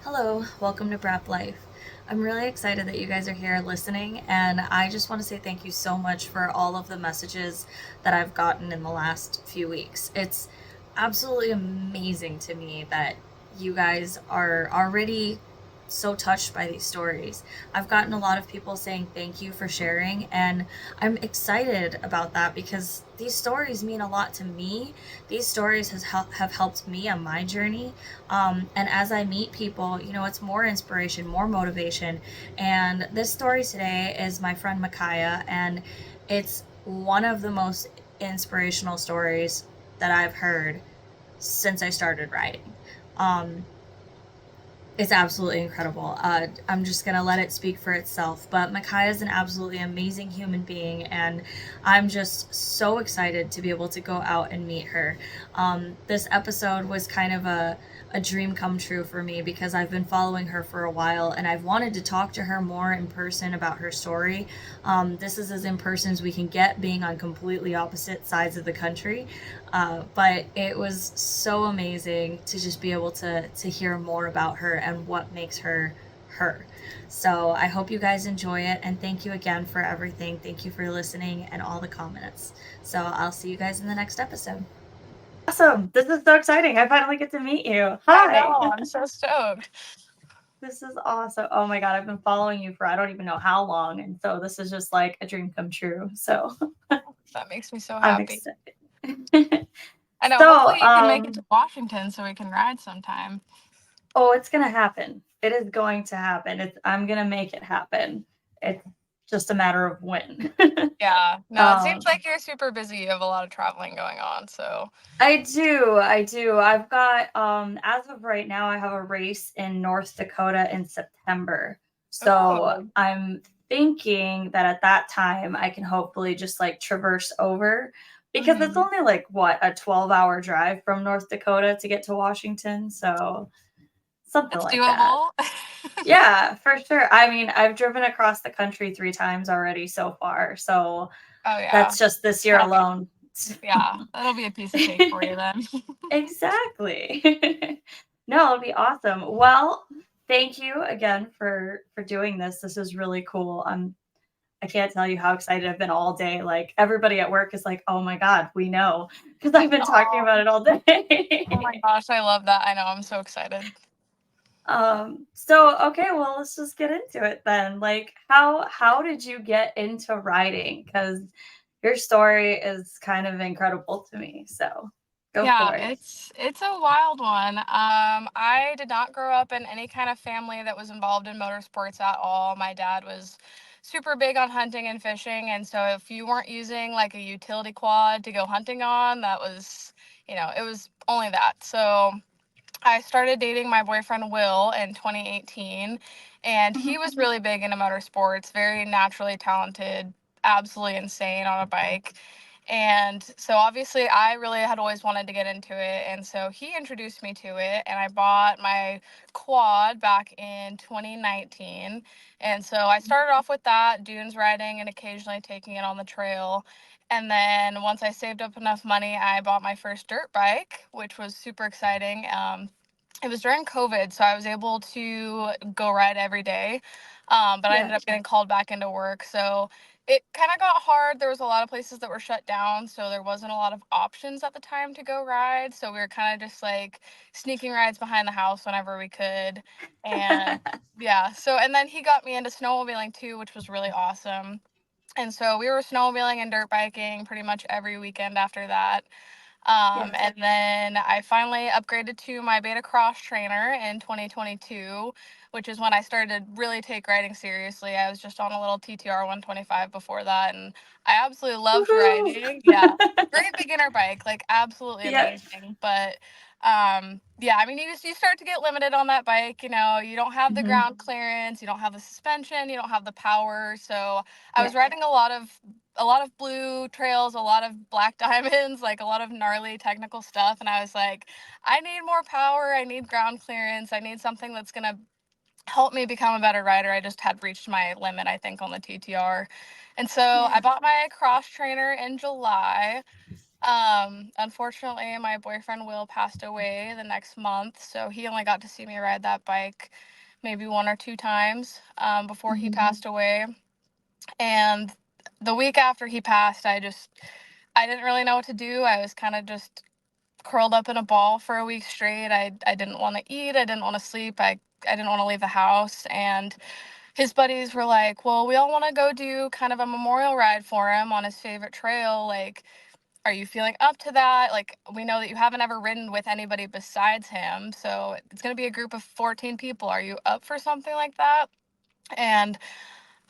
Hello, welcome to Prep Life. I'm really excited that you guys are here listening, and I just want to say thank you so much for all of the messages that I've gotten in the last few weeks. It's absolutely amazing to me that you guys are already so touched by these stories. I've gotten a lot of people saying thank you for sharing, and I'm excited about that because these stories mean a lot to me. These stories have helped me on my journey, and as I meet people, it's more inspiration, more motivation. And this story today is my friend Mikiah, and it's one of the most inspirational stories that I've heard since I started writing. Um, it's absolutely incredible. I'm just gonna let it speak for itself. But Micaiah is an absolutely amazing human being, and I'm just so excited to be able to go out and meet her. This episode was kind of a dream come true for me because I've been following her for a while, and I've wanted to talk to her more in person about her story. This is as in person as we can get, being on completely opposite sides of the country. But it was so amazing to just be able to hear more about her and what makes her her. So I hope you guys enjoy it, and thank you again for everything. Thank you for listening and all the comments. So I'll see you guys in the next episode. Awesome. This is so exciting. I finally get to meet you. I Hi. know, I'm so stoked. This is awesome. Oh my God. I've been following you for I don't even know how long. And so this is just like a dream come true. So That makes me so I'm happy. excited. I know, so, hopefully you can make it to Washington so we can ride sometime. Oh, it's gonna happen. It is going to happen. I'm gonna make it happen. It's just a matter of when. Yeah, no, it seems um, like you're super busy. You have a lot of traveling going on, so. I do. I've got as of right now, I have a race in North Dakota in September. So Ooh. I'm thinking that at that time I can hopefully just like traverse over because it's Hmm. only like what a 12-hour drive from North Dakota to get to Washington. So something That's like that. doable. Yeah, for sure. I mean, I've driven across the country 3 times already so far, so Oh, yeah. that's just this year That'll be, alone. yeah, that'll be a piece of cake for you then. Exactly. No, it'll be awesome. Well, thank you again for doing this. This is really cool. I can't tell you how excited I've been all day. Like, everybody at work is like, "Oh my god, we know," because 'cause I've been talking Oh, about it all oh my day. gosh, I love that. I know, I'm so excited. So okay, well, let's just get into it then. Like, how did you get into writing? Because your story is kind of incredible to me. So go Yeah, for it. it's a wild one. I did not grow up in any kind of family that was involved in motorsports at all. My dad was super big on hunting and fishing, and so if you weren't using like a utility quad to go hunting on, that was, it was only that. So I started dating my boyfriend Will in 2018, and he Mhm. was really big into motorsports, very naturally talented, absolutely insane on a bike. And so obviously I really had always wanted to get into it, and so he introduced me to it, and I bought my quad back in 2019. And so I started off with that, dunes riding and occasionally taking it on the trail. And then once I saved up enough money, I bought my first dirt bike, which was super exciting. It was during COVID, so I was able to go ride every day. But I Yeah. ended up getting called back into work. So it kind of got hard. There was a lot of places that were shut down, so there wasn't a lot of options at the time to go ride. So we were kind of just like sneaking rides behind the house whenever we could. And yeah, so and then he got me into snowmobiling too, which was really awesome. And so we were snowmobiling and dirt biking pretty much every weekend after that. Yeah. And then I finally upgraded to my beta cross trainer in 2022, which is when I started to really take riding seriously. I was just on a little TTR 125 before that, and I absolutely loved Woohoo! riding. Yeah, great beginner bike, like absolutely Yeah. amazing. But yeah, I mean, you start to get limited on that bike. You don't have the Mhm. ground clearance, you don't have the suspension, you don't have the power. So I Yeah. was riding a lot of blue trails, a lot of black diamonds, like a lot of gnarly technical stuff. And I was like, I need more power. I need ground clearance. I need something that's going to help me become a better rider. I just had reached my limit, I think, on the TTR. And so I Yeah. bought my cross trainer in July. Unfortunately, my boyfriend Will passed away the next month, so he only got to see me ride that bike maybe one or two times before he passed away. And the week after he passed, I didn't really know what to do. I was kind of just curled up in a ball for a week straight. I didn't want to eat. I didn't want to sleep. I didn't want to leave the house. And his buddies were like, "Well, we all want to go do kind of a memorial ride for him on his favorite trail. Like, are you feeling up to that? Like, we know that you haven't ever ridden with anybody besides him. So it's going to be a group of 14 people. Are you up for something like that?" And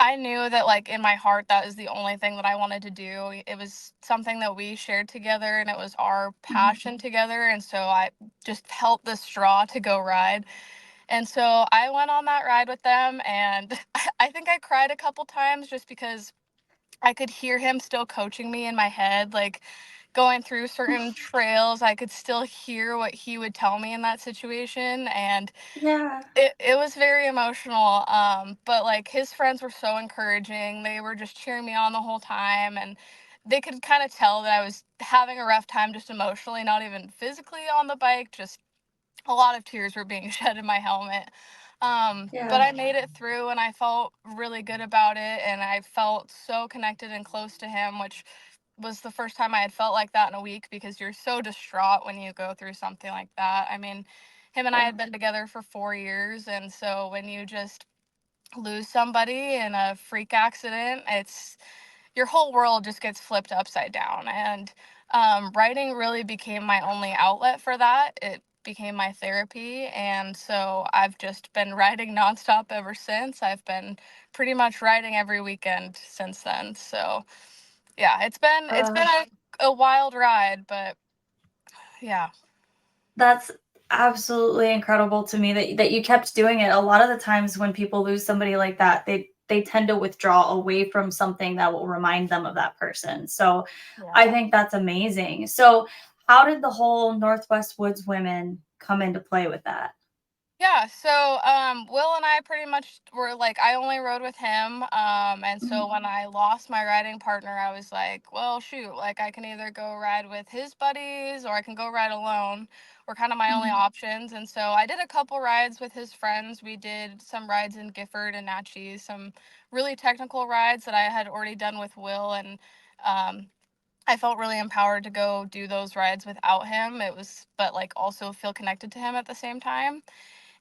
I knew that, like, in my heart, that was the only thing that I wanted to do. It was something that we shared together and it was our passion together. And so I just felt the straw to go ride. And so I went on that ride with them. And I think I cried a couple times just because I could hear him still coaching me in my head. Like, going through certain trails, I could still hear what he would tell me in that situation. And Yeah. it was very emotional, but, like, his friends were so encouraging. They were just cheering me on the whole time, and they could kinda tell that I was having a rough time just emotionally, not even physically on the bike, just a lot of tears were being shed in my helmet. But Yeah. I made it through, and I felt really good about it, and I felt so connected and close to him, which was the first time I had felt like that in a week because you're so distraught when you go through something like that. I mean, him and I Yeah. had been together for 4 years, and so when you just lose somebody in a freak accident, it's your whole world just gets flipped upside down. And writing really became my only outlet for that. It became my therapy, and so I've just been writing nonstop ever since. I've been pretty much writing every weekend since then. So yeah, it's Uh, been a wild ride, but yeah. That's absolutely incredible to me that you kept doing it. A lot of the times when people lose somebody like that, they tend to withdraw away from something that will remind them of that person. So I Yeah. think that's amazing. So how did the whole Northwest Woods women come into play with that? Yeah, so Will and I pretty much were like, I only rode with him. And so Mhm. when I lost my riding partner, I was like, well, shoot, like I can either go ride with his buddies or I can go ride alone. Were kind of my only Mhm. options. And so I did a couple rides with his friends. We did some rides in Gifford and Natchez, some really technical rides that I had already done with Will. And um, I felt really empowered to go do those rides without him. It was, but like also feel connected to him at the same time.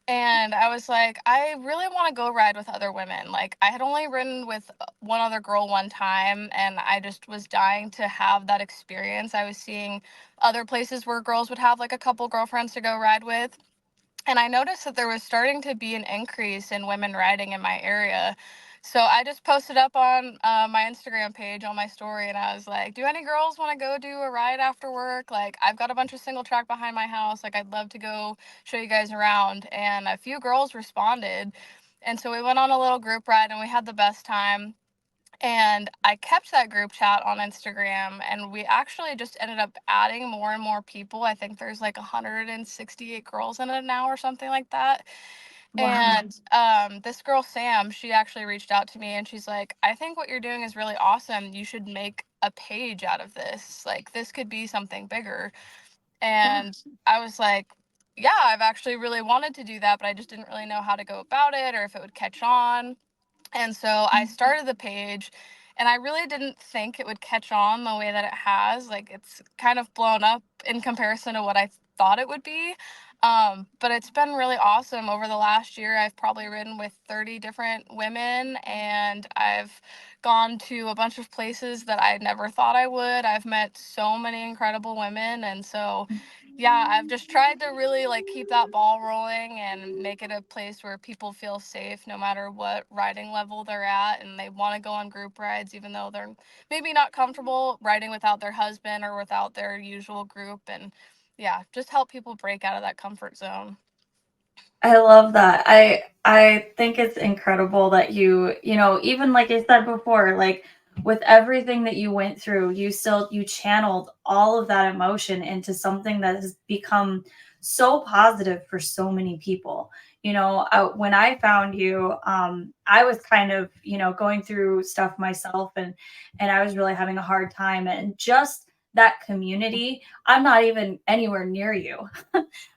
And I was like, I really want to go ride with other women. Like, I had only ridden with one other girl one time, and I just was dying to have that experience. I was seeing other places where girls would have like a couple girlfriends to go ride with, and I noticed that there was starting to be an increase in women riding in my area. So I just posted up on my Instagram page on my story, and I was like, "Do any girls want to go do a ride after work? Like, I've got a bunch of single track behind my house. Like, I'd love to go show you guys around." And a few girls responded, and so we went on a little group ride, and we had the best time. And I kept that group chat on Instagram, and we actually just ended up adding more and more people. I think there's like 168 girls in it now or something like that. Wow. And this girl, Sam, she actually reached out to me and she's like, I think what you're doing is really awesome. You should make a page out of this. Like, this could be something bigger. Yeah. And I was like, yeah, I've actually really wanted to do that, but I just didn't really know how to go about it or if it would catch on. And so I started the page and I really didn't think it would catch on the way that it has. Like, it's kind of blown up in comparison to what I thought it would be. But it's been really awesome. Over the last year, I've probably ridden with 30 different women and I've gone to a bunch of places that I never thought I would. I've met so many incredible women. And so yeah, I've just tried to really like keep that ball rolling and make it a place where people feel safe no matter what riding level they're at, and they want to go on group rides even though they're maybe not comfortable riding without their husband or without their usual group. And yeah, just help people break out of that comfort zone. I love that. I think it's incredible that even like I said before, like with everything that you went through, you channeled all of that emotion into something that has become so positive for so many people. When I found you, I was kind of, going through stuff myself, and I was really having a hard time, and just that community. I'm not even anywhere near you,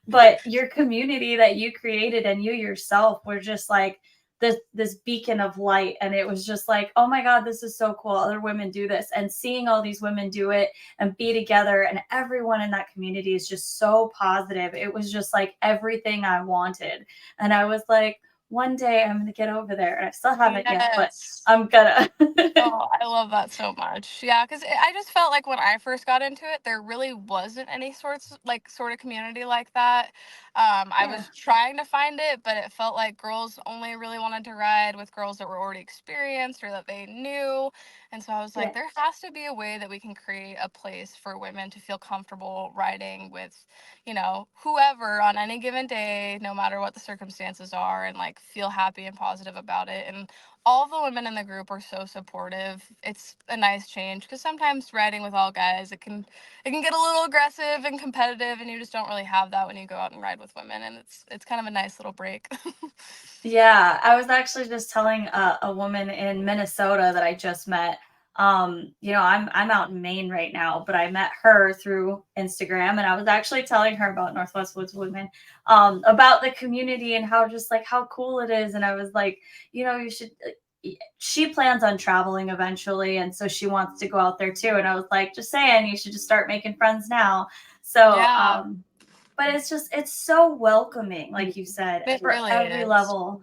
but your community that you created and you yourself were just like this beacon of light, and it was just like, oh my god, this is so cool, other women do this, and seeing all these women do it and be together, and everyone in that community is just so positive. It was just like everything I wanted, and I was like, one day I'm gonna get over there, and I still haven't yet, but Yes. I'm gonna. Oh, I love that so much. Yeah, because I just felt like when I first got into it, there really wasn't any sort of community like that. I Yeah, was trying to find it, but it felt like girls only really wanted to ride with girls that were already experienced or that they knew. And so I was like, yeah, there has to be a way that we can create a place for women to feel comfortable riding with, whoever on any given day, no matter what the circumstances are, and like feel happy and positive about it. And all of the women in the group are so supportive. It's a nice change because sometimes riding with all guys, it can get a little aggressive and competitive, and you just don't really have that when you go out and ride with women, and it's kind of a nice little break. yeah. I was actually just telling a woman in Minnesota that I just met. I'm out in Maine right now, but I met her through Instagram, and I was actually telling her about Northwest Woods Women, about the community and how just like how cool it is. And I was like, you should. She plans on traveling eventually, and so she wants to go out there too. And I was like, just saying, you should just start making friends now. So, Yeah, but it's so welcoming, like you said, it for really every is. level,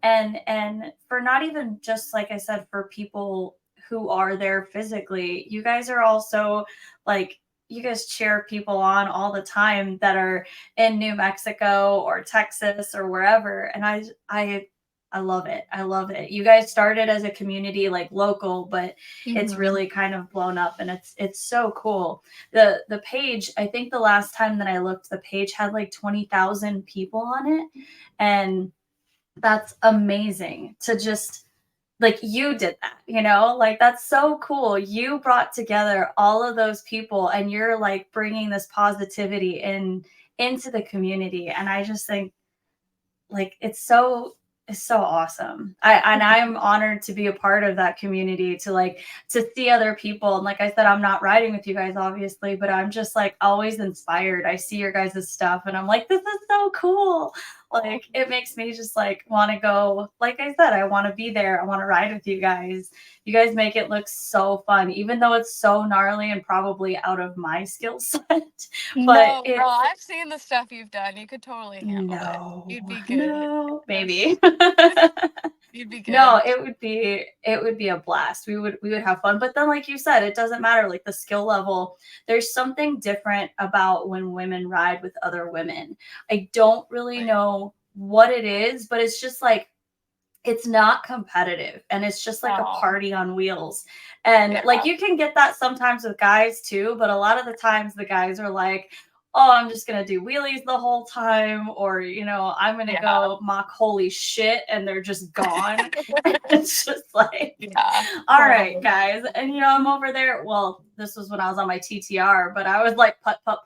and for not even just like I said, for people who are there physically. You guys are also like, you guys cheer people on all the time that are in New Mexico or Texas or wherever, and I love it. I love it. You guys started as a community like local, but it's Hmm. really kind of blown up, and it's so cool. The page, I think the last time that I looked, the page had like 20,000 people on it, and that's amazing to just like you did that, like that's so cool. You brought together all of those people, and you're like bringing this positivity into the community, and I just think like it's so awesome. I'm honored to be a part of that community, to like to see other people. And like I said, I'm not riding with you guys obviously, but I'm just like always inspired. I see your guys' stuff and I'm like, this is so cool. Like it makes me just like want to go. Like I said, I want to be there. I want to ride with you guys. You guys make it look so fun, even though it's so gnarly and probably out of my skill set. But No, girl, it's I've seen the stuff you've done. You could totally handle it. You'd no, be good. no, maybe. Yes, you'd be No, good. it would be a blast. We would have fun. But then like you said, it doesn't matter like the skill level. There's something different about when women ride with other women. I don't really Like, know what it is, but it's just like it's not competitive, and it's just like a no, party on wheels. And like yeah, you can get that sometimes with guys too, but a lot of the times the guys are like, oh, I'm just gonna do wheelies the whole time, or I'm gonna yeah, go mock holy shit, and they're just gone. It's just like, yeah, all right, totally. guys. And I'm over there. Well, this was when I was on my TTR, but I was like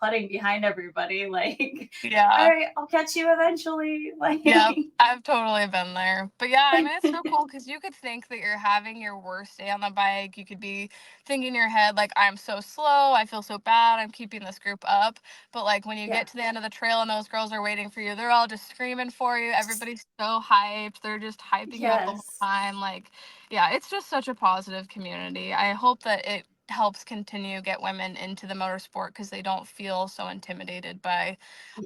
putting behind everybody, like, all Yeah. right, I'll catch you eventually. Like, Yep, I've totally been there. But yeah, I mean, it's so cool because you could think that you're having your worst day on the bike. You could be thinking in your head, like, I'm so slow. I feel so bad. I'm keeping this group up. But like when you yeah, get to the end of the trail and those girls are waiting for you, they're all just screaming for you. Everybody's so hyped. They're just hyping you up the whole yes. time. Like, yeah, it's just such a positive community. I hope that it helps continue get women into the motorsport because they don't feel so intimidated by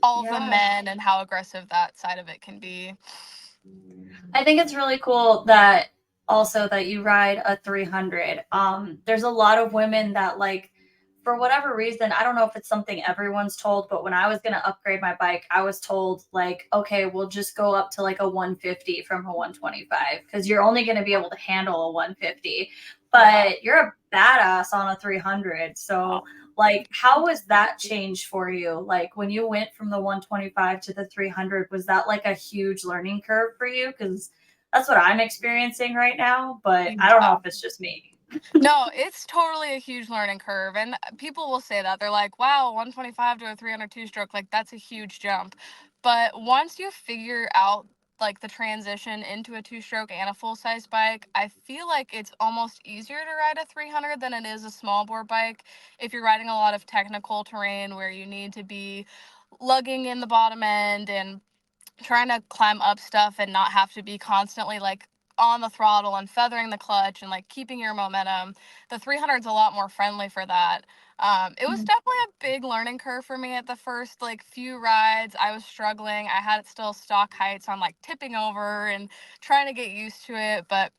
all of the Yeah. men and how aggressive that side of it can be. I think it's really cool that also that you ride a 300. There's a lot of women that like, for whatever reason, I don't know if it's something everyone's told, but when I was going to upgrade my bike, I was told like, okay, we'll just go up to like a 150 from a 125 because you're only going to be able to handle a 150, Yeah. but you're a badass on a 300. So like, how was that change for you? Like when you went from the 125 to the 300, was that like a huge learning curve for you? Because that's what I'm experiencing right now, but I don't know Yeah. if it's just me. No, it's totally a huge learning curve. And people will say that. They're like, wow, 125 to a 302 stroke, like that's a huge jump. But once you figure out like the transition into a two-stroke and a full-size bike, I feel like it's almost easier to ride a 300 than it is a small bore bike if you're riding a lot of technical terrain where you need to be lugging in the bottom end and trying to climb up stuff and not have to be constantly like on the throttle and feathering the clutch and like keeping your momentum. The 300 is a lot more friendly for that. It was Mhm. definitely a big learning curve for me at the first like few rides. I was struggling. I had it still stock height, so I'm like tipping over and trying to get used to it. But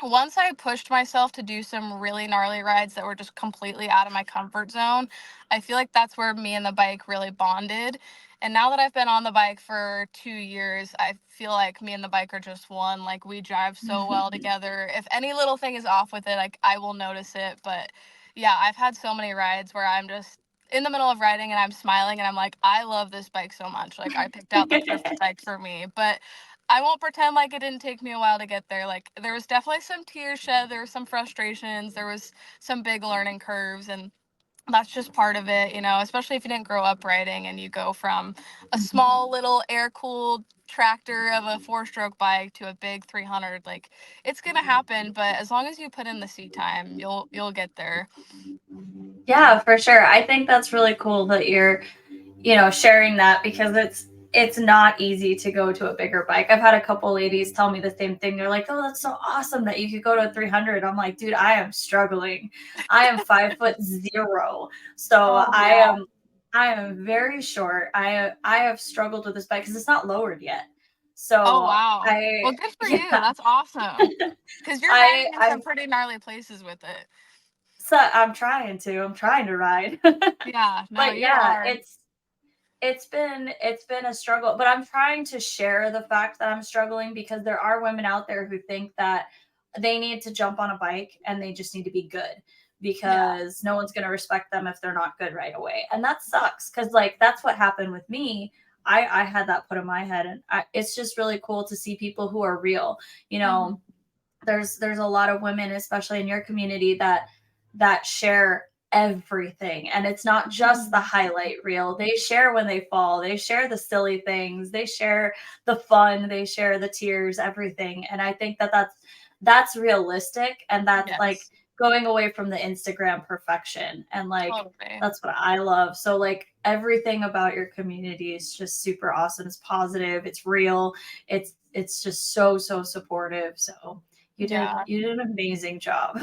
once I pushed myself to do some really gnarly rides that were just completely out of my comfort zone, I feel like that's where me and the bike really bonded. And now that I've been on the bike for 2 years, I feel like me and the bike are just one. Like we drive so well together. If any little thing is off with it, like I will notice it. But yeah, I've had so many rides where I'm just in the middle of riding and I'm smiling and I'm like, I love this bike so much. Like I picked out the perfect bike for me. But I won't pretend like it didn't take me a while to get there. Like there was definitely some tears shed, there was some frustrations, there was some big learning curves, and that's just part of it, especially if you didn't grow up riding and you go from a small little air cooled tractor of a four-stroke bike to a big 300. Like it's going to happen, but as long as you put in the seat time, you'll get there. Yeah, for sure. I think that's really cool that you're, sharing that because it's not easy to go to a bigger bike. I've had a couple ladies tell me the same thing. They're like, "Oh, that's so awesome that you could go to a 300." I'm like, "Dude, I am struggling. I am 5'0", so Oh I yeah. am I am very short. I have struggled with this bike because it's not lowered yet. Oh So wow. I Well, good for you. yeah That's awesome. Because you're I riding in I some pretty gnarly places with it. so I'm trying to. I'm trying to ride. Yeah, no, But you yeah, are. it's been a struggle, but I'm trying to share the fact that I'm struggling because there are women out there who think that they need to jump on a bike and they just need to be good Yeah. because no one's going to respect them if they're not good right away. And that sucks cuz like that's what happened with me. I had that put in my head and it's just really cool to see people who are real. You know, Hmm. there's a lot of women especially in your community that share everything, and it's not just the highlight reel. They share when they fall, they share the silly things, they share the fun, they share the tears, everything. And I think that's realistic, and that's like Yes. going away from the Instagram perfection, and like Totally. that's what I love. So like everything about your community is just super awesome. It's positive, it's real, it's just so supportive. So you did Yeah. you did an amazing job.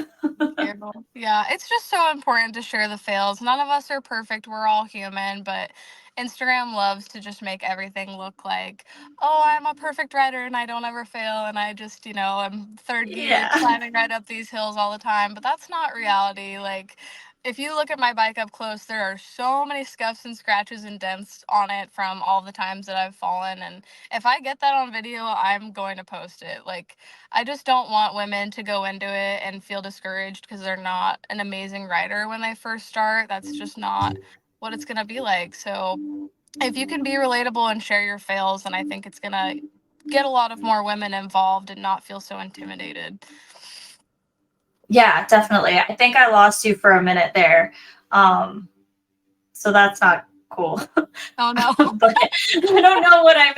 Thank you. Yeah, it's just so important to share the fails. None of us are perfect. We're all human, but Instagram loves to just make everything look like, oh, I'm a perfect rider and I don't ever fail and I just, I'm third gear Yeah. climbing right up these hills all the time. But that's not reality. Like, if you look at my bike up close, there are so many scuffs and scratches and dents on it from all the times that I've fallen. And if I get that on video, I'm going to post it. Like, I just don't want women to go into it and feel discouraged because they're not an amazing writer when they first start. That's just not what it's going to be like. So, if you can be relatable and share your fails, then I think it's going to get a lot of more women involved and not feel so intimidated. Yeah, definitely. I think I lost you for a minute there. Um, so that's not cool. Oh no. But I don't know what I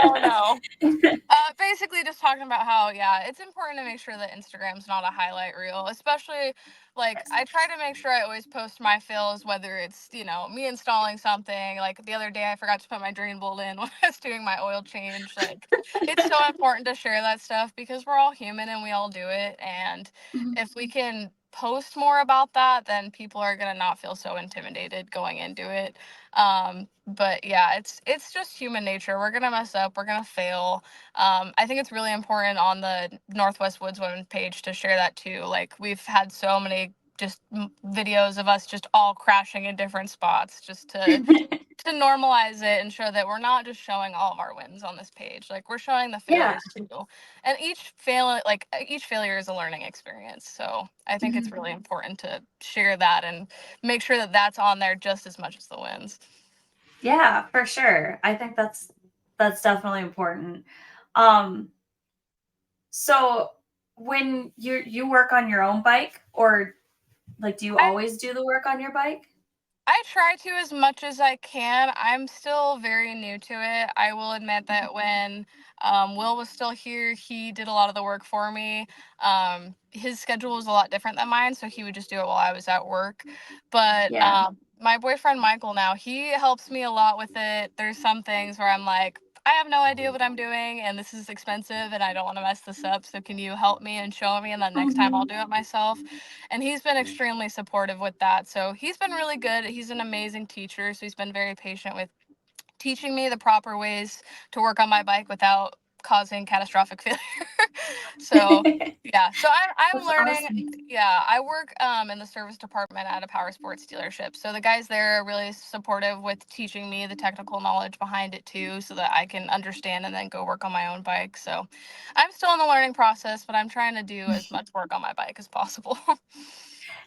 Oh no. meant. Basically, just talking about how, yeah, it's important to make sure that Instagram's not a highlight reel, especially like I try to make sure I always post my fails, whether it's, me installing something. Like the other day, I forgot to put my drain bolt in when I was doing my oil change. Like, it's so important to share that stuff because we're all human and we all do it. And if we can post more about that, then people are going to not feel so intimidated going into it. But yeah, it's just human nature. We're gonna mess up, we're gonna fail. I think it's really important on the Northwest Woodswomen page to share that too. Like we've had so many just videos of us just all crashing in different spots just to normalize it and show that we're not just showing all of our wins on this page. Like we're showing the Yeah. failures too. And each failure is a learning experience. So I think it's really important to share that and make sure that that's on there just as much as the wins. Yeah, for sure. I think that's definitely important. Um, so when you work on your own bike, or like do you I always do the work on your bike? I try to as much as I can. I'm still very new to it. I will admit that when Will was still here, he did a lot of the work for me. His schedule was a lot different than mine, so he would just do it while I was at work. But Yeah. my boyfriend Michael now, he helps me a lot with it. There's some things where I'm like, I have no idea what I'm doing, and this is expensive, and I don't want to mess this up. So can you help me and show me? And then next time I'll Mhm. do it myself. And he's been extremely supportive with that. So he's been really good. He's an amazing teacher, so he's been very patient with teaching me the proper ways to work on my bike without causing catastrophic failure. So yeah, so I'm That's learning. awesome. Yeah, I work in the service department at a power sports dealership. So the guys there are really supportive with teaching me the technical knowledge behind it too, so that I can understand and then go work on my own bike. So I'm still in the learning process, but I'm trying to do as much work on my bike as possible.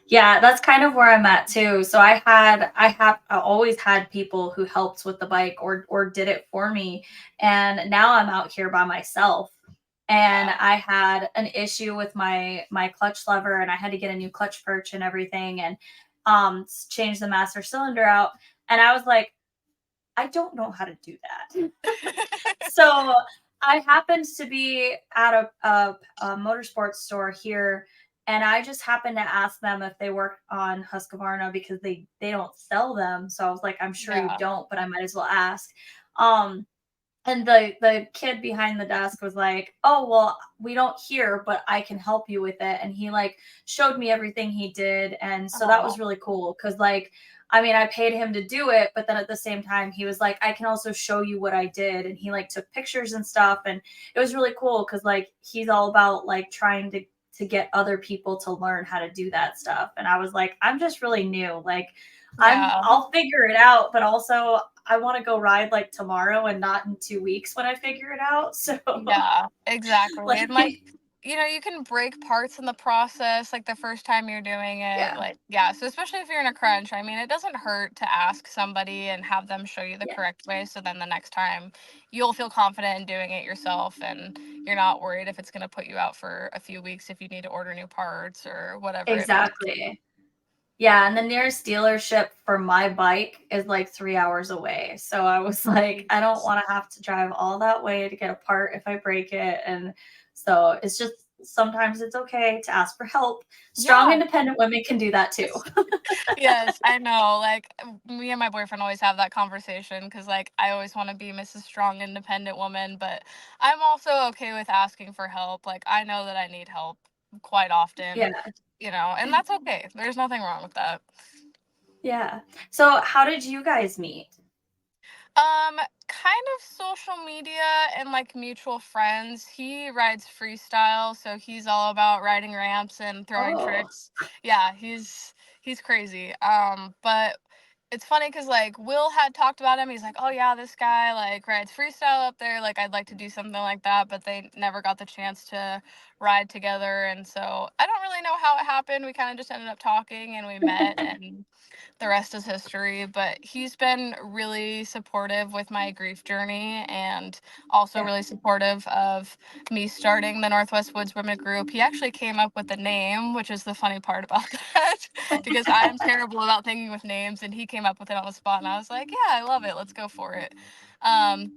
Yeah, that's kind of where I'm at too. So I always had people who helped with the bike or did it for me. And now I'm out here by myself. And Yeah. I had an issue with my clutch lever and I had to get a new clutch perch and everything and change the master cylinder out. And I was like, I don't know how to do that. So I happened to be at a motorsports store here, and I just happened to ask them if they work on Husqvarna because they don't sell them. So I was like, I'm sure you Yeah. don't, but I might as well ask. Um, and the kid behind the desk was like, "Oh, well, we don't hear, but I can help you with it." And he like showed me everything he did, and so that was Oh, really cool cuz like I mean, I paid him to do it, but then at the same time he was like, "I can also show you what I did." And he like took pictures and stuff and it was really cool cuz like he's all about like trying to get other people to learn how to do that stuff. And I was like, I'm just really new. Like yeah. I'll figure it out, but also I want to go ride like tomorrow and not in 2 weeks when I figure it out. So Yeah, exactly. like And like, you can break parts in the process, like the first time you're doing it. yeah, Like, yeah. So, especially if you're in a crunch, I mean, it doesn't hurt to ask somebody and have them show you the yeah, correct way. So then the next time you'll feel confident in doing it yourself and you're not worried if it's going to put you out for a few weeks if you need to order new parts or whatever it may be. exactly. Yeah, and the nearest dealership for my bike is like 3 hours away. So I was like, I don't want to have to drive all that way to get a part if I break it. And so it's just sometimes it's okay to ask for help. Strong, Yeah. independent women can do that too. Yes, I know. Like me and my boyfriend always have that conversation because like I always want to be Mrs. Strong Independent Woman, but I'm also okay with asking for help. Like I know that I need help quite often, Yeah, and that's okay. There's nothing wrong with that. yeah. So how did you guys meet? Kind of social media and like mutual friends. He rides freestyle, so he's all about riding ramps and throwing Oh. tricks. Yeah, he's crazy. But it's funny because like Will had talked about him. He's like, oh yeah, this guy like rides freestyle up there. Like I'd like to do something like that, but they never got the chance to ride together. And so I don't really know how it happened. We kind of just ended up talking and we met and the rest is history. But he's been really supportive with my grief journey and also Yeah. really supportive of me starting the Northwest Woods Women group. He actually came up with the name, which is the funny part about that, because I am terrible about thinking with names, and he came up with it on the spot, and I was like, yeah, I love it. Let's go for it. Um,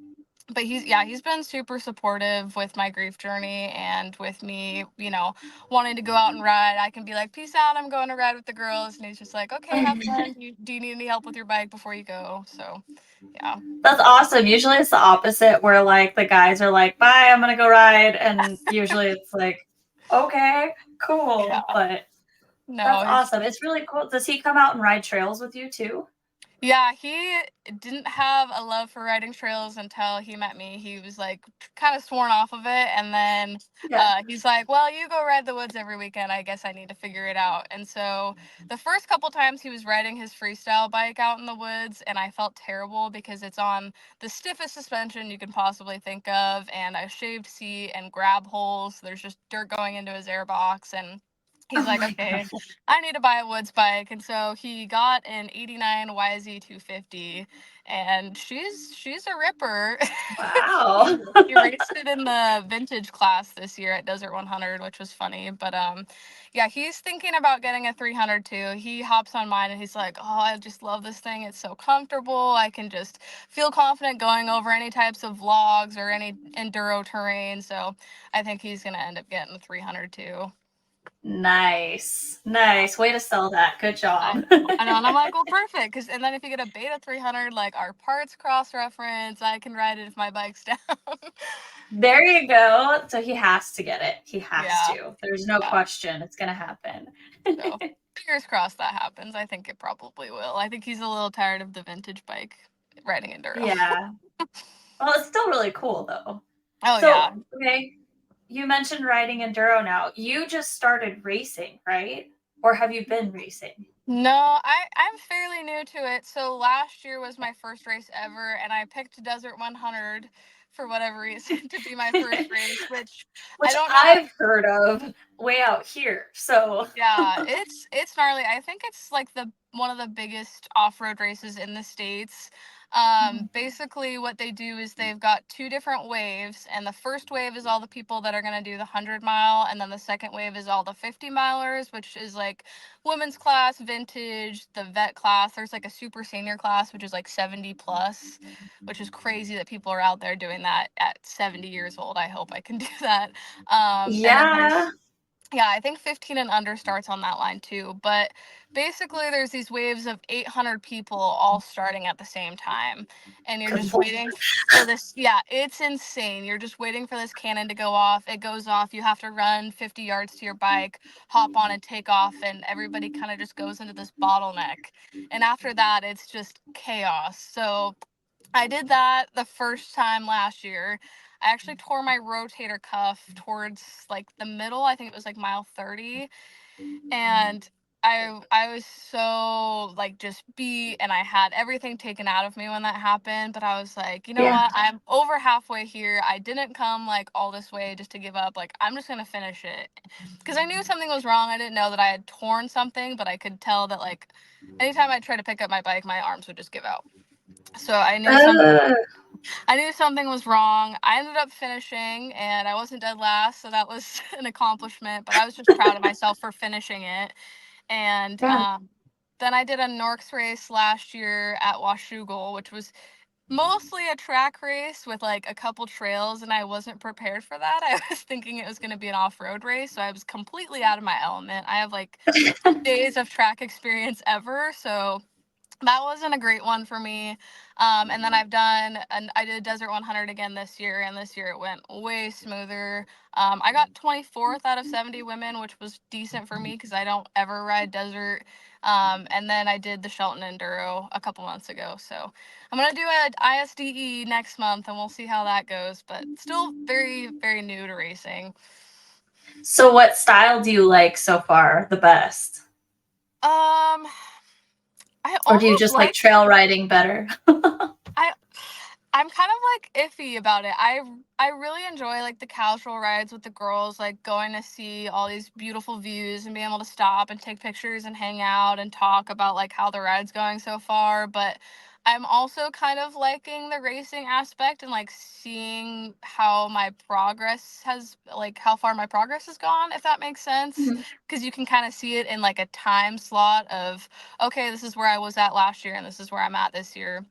but he's been super supportive with my grief journey and with me, wanting to go out and ride. I can be like, peace out, I'm going to ride with the girls, and he's just like, okay, have fun. Do you need any help with your bike before you go? So yeah. That's awesome. Usually it's the opposite where like the guys are like, "Bye, I'm gonna go ride." And usually it's like, "Okay, cool." Yeah. But that's No, he's awesome. It's really cool. Does he come out and ride trails with you too? Yeah, he didn't have a love for riding trails until he met me. He was like kind of sworn off of it, and then Yeah. he's like, "Well, you go ride the woods every weekend. I guess I need to figure it out." And so the first couple times he was riding his freestyle bike out in the woods, and I felt terrible because it's on the stiffest suspension you can possibly think of, and a shaved seat and grab holes. There's just dirt going into his airbox, and he's Oh like, my okay, God. I need to buy a woods bike. And so he got an 89 YZ 250, and she's a ripper. Wow. He raced it in the vintage class this year at Desert 100, which was funny. But yeah, he's thinking about getting a 300 too. He hops on mine and he's like, "Oh, I just love this thing. It's so comfortable. I can just feel confident going over any types of vlogs or any enduro terrain." So I think he's gonna end up getting the 300 too. Nice. Yeah. Nice. Way to sell that. Good I job. know, I know, and I'm like, well, perfect, cause and then if you get a Beta 300, like our parts cross reference, I can ride it if my bike's down. There you go. So he has to get it. He has Yeah, to. There's no yeah. question. It's going to happen. So fingers crossed that happens. I think it probably will. I think he's a little tired of the vintage bike riding enduro. Yeah. Well, it's still really cool though. Oh yeah. So, okay, you mentioned riding enduro now. You just started racing, right? Or have you been racing? No, I'm fairly new to it. So last year was my first race ever, and I picked Desert 100 for whatever reason to be my first race, which I Which don't know. I've heard of way out here. So, Yeah, it's gnarly. I think it's like the one of the biggest off-road races in the States. Basically what they do is they've got two different waves, and the first wave is all the people that are going to do the 100 mile, and then the second wave is all the 50 milers, which is like women's class, vintage, the vet class. There's like a super senior class, which is like 70 plus, which is crazy that people are out there doing that at 70 years old. I hope I can do that. And then yeah. there's yeah, I think 15 and under starts on that line too. But basically, there's these waves of 800 people all starting at the same time. And you're Good just lord. waiting for this. Yeah, it's insane. You're just waiting for this cannon to go off. It goes off. You have to run 50 yards to your bike, hop on and take off. And everybody kind of just goes into this bottleneck. And after that, it's just chaos. So I did that the first time last year. I actually tore my rotator cuff towards like the middle. I think it was like mile 30, and I was so like just beat, and I had everything taken out of me when that happened, but I was like, you know Yeah. what? I'm over halfway here. I didn't come like all this way just to give up. Like I'm just going to finish it. Cuz I knew something was wrong. I didn't know that I had torn something, but I could tell that like anytime I tried to pick up my bike, my arms would just give out. So Uh, I knew something was wrong. I ended up finishing, and I wasn't dead last, so that was an accomplishment. But I was just proud of myself for finishing it. And yeah. then I did a Norks race last year at Washougal, which was mostly a track race with like a couple trails, and I wasn't prepared for that. I was thinking it was going to be an off-road race, so I was completely out of my element. I have like days of track experience ever, so that wasn't a great one for me. And then I did Desert 100 again this year, and this year it went way smoother. I got 24th out of 70 women, which was decent for me because I don't ever ride desert. And then I did the Shelton Enduro a couple months ago. So I'm going to do an ISDE next month, and we'll see how that goes, but still very, very new to racing. So, what style do you like so far the best? Um, I Or do you almost just like like trail riding better? I I'm kind of like iffy about it. I really enjoy like the casual rides with the girls, like going to see all these beautiful views and being able to stop and take pictures and hang out and talk about like how the ride's going so far. But I'm also kind of liking the racing aspect and like seeing how my progress has like how far my progress has gone, if that makes sense. Mhm. Because you can kind of see it in like a time slot of okay, this is where I was at last year and this is where I'm at this year.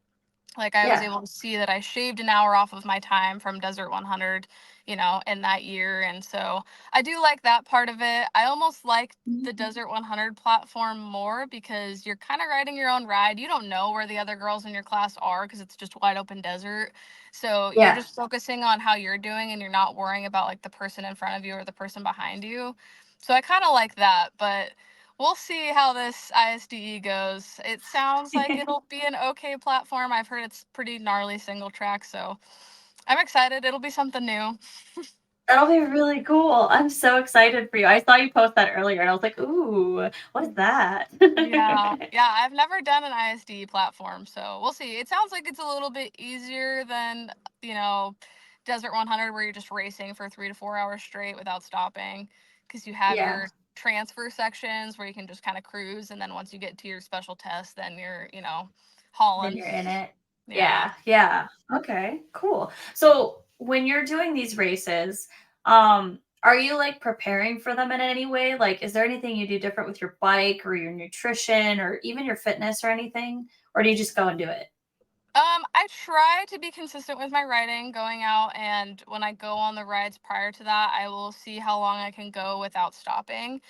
Like I was Yeah. able to see that I shaved an hour off of my time from Desert 100, in that year. And so I do like that part of it. I almost like the Desert 100 platform more because you're kind of riding your own ride. You don't know where the other girls in your class are because it's just wide open desert. So you're Yeah. just focusing on how you're doing and you're not worrying about like the person in front of you or the person behind you. So I kind of like that, but we'll see how this ISDE goes. It sounds like it'll be an okay platform. I've heard it's pretty gnarly single track, so I'm excited. It'll be something new. That'll be really cool. I'm so excited for you. I saw you post that earlier and I was like, ooh, what is that? Yeah, yeah, I've never done an ISDE platform, so we'll see. It sounds like it's a little bit easier than, you know, Desert 100 where you're just racing for 3 to 4 hours straight without stopping because you have Yeah. transfer sections where you can just kind of cruise, and then once you get to your special test, then you're, hauling. Then you're in it. Yeah. Yeah, yeah. Okay, cool. So when you're doing these races, are you like preparing for them in any way? Like, is there anything you do different with your bike or your nutrition or even your fitness or anything? Or do you just go and do it? I try to be consistent with my riding, going out, and when I go on the rides prior to that, I will see how long I can go without stopping.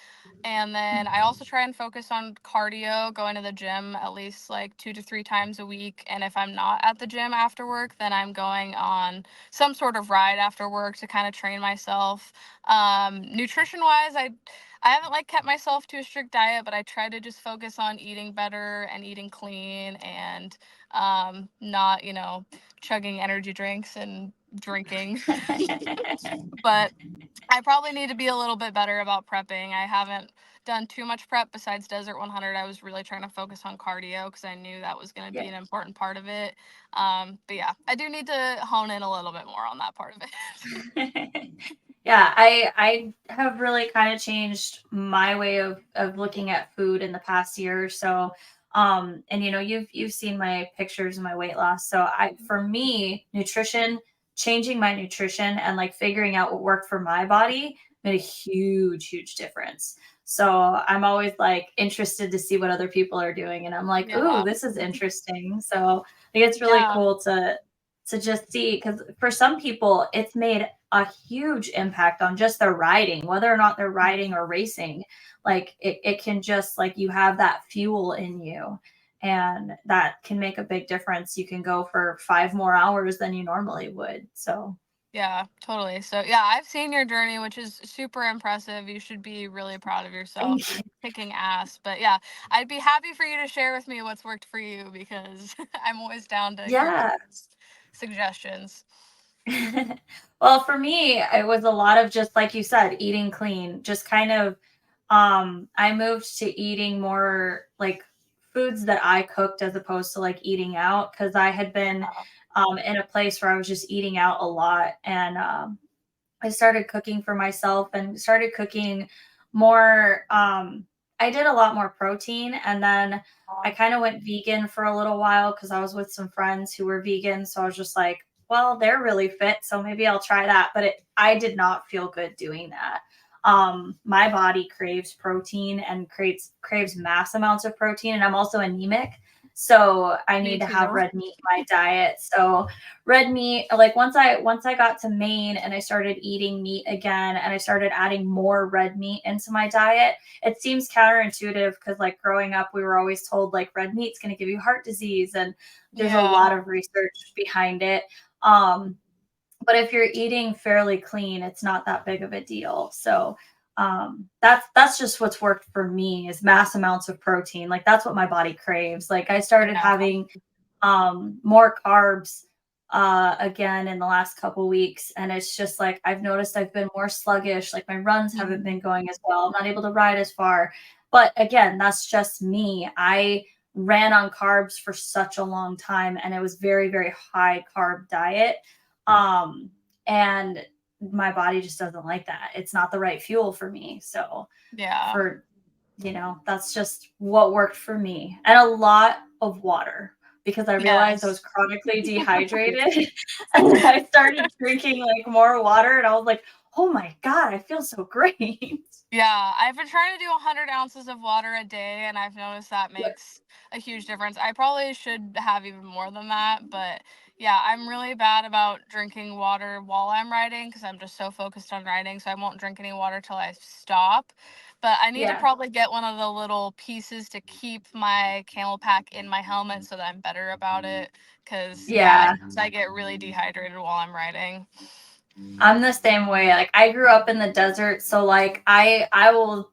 And then I also try and focus on cardio, going to the gym at least like 2 to 3 times a week. And if I'm not at the gym after work, then I'm going on some sort of ride after work to kind of train myself. Nutrition wise, I haven't like kept myself to a strict diet, but I try to just focus on eating better and eating clean and not, chugging energy drinks and drinking. But I probably need to be a little bit better about prepping. I haven't done too much prep besides Desert 100. I was really trying to focus on cardio because I knew that was going to Yeah. be an important part of it. But yeah, I do need to hone in a little bit more on that part of it. Yeah, I have really kind of changed my way of looking at food in the past year or so. And you've seen my pictures of my weight loss. So for me, nutrition, changing my nutrition and like figuring out what worked for my body made a huge, huge difference. So I'm always like interested to see what other people are doing. And I'm like, ooh, Yeah. this is interesting. So I think it's really Yeah. cool to just see because for some people it's made a huge impact on just their riding, whether or not they're riding or racing. Like it can just like you have that fuel in you and that can make a big difference. You can go for 5 more hours than you normally would. So Yeah, totally. So yeah, I've seen your journey, which is super impressive. You should be really proud of yourself. thank You're you. kicking ass. But yeah, I'd be happy for you to share with me what's worked for you because I'm always down to hear Yeah. people's suggestions. Well, for me, it was a lot of just like you said, eating clean, just kind of I moved to eating more like foods that I cooked as opposed to like eating out because I had been Uh, in a place where I was just eating out a lot and I started cooking for myself and started cooking more. I did a lot more protein and then I kind of went vegan for a little while because I was with some friends who were vegan. So I was just like, well, they're really fit. So maybe I'll try that. But I did not feel good doing that. My body craves protein and craves mass amounts of protein. And I'm also anemic. So I Me need to have too. red meat in my diet. So red meat like once I got to Maine and I started eating meat again and I started adding more red meat into my diet. It seems counterintuitive because like growing up we were always told like red meat's going to give you heart disease and there's a Yeah. lot of research behind it. um but if you're eating fairly clean it's not that big of a deal. So that's just what's worked for me is mass amounts of protein. Like that's what my body craves. Like I started Yeah. having more carbs again in the last couple weeks. And it's just like I've noticed I've been more sluggish. Like my runs haven't Mhm. been going as well. I'm not able to ride as far. But again, that's just me. I ran on carbs for such a long time and it was very, very high carb diet. Um, and my body just doesn't like that. It's not the right fuel for me. So Yeah. for that's just what worked for me. And a lot of water because I realized I was Yes. chronically dehydrated and I started drinking like more water and I was like, "Oh my god, I feel so great." Yeah, I've been trying to do 100 ounces of water a day, and I've noticed that makes a huge difference. I probably should have even more than that, but yeah, I'm really bad about drinking water while I'm riding because I'm just so focused on riding, so I won't drink any water till I stop. But I need to Yeah. probably get one of the little pieces to keep my camel pack in my helmet so that I'm better about it. Because, yeah, Yeah. I get really dehydrated while I'm riding. I'm the same way. Like I grew up in the desert, so like I will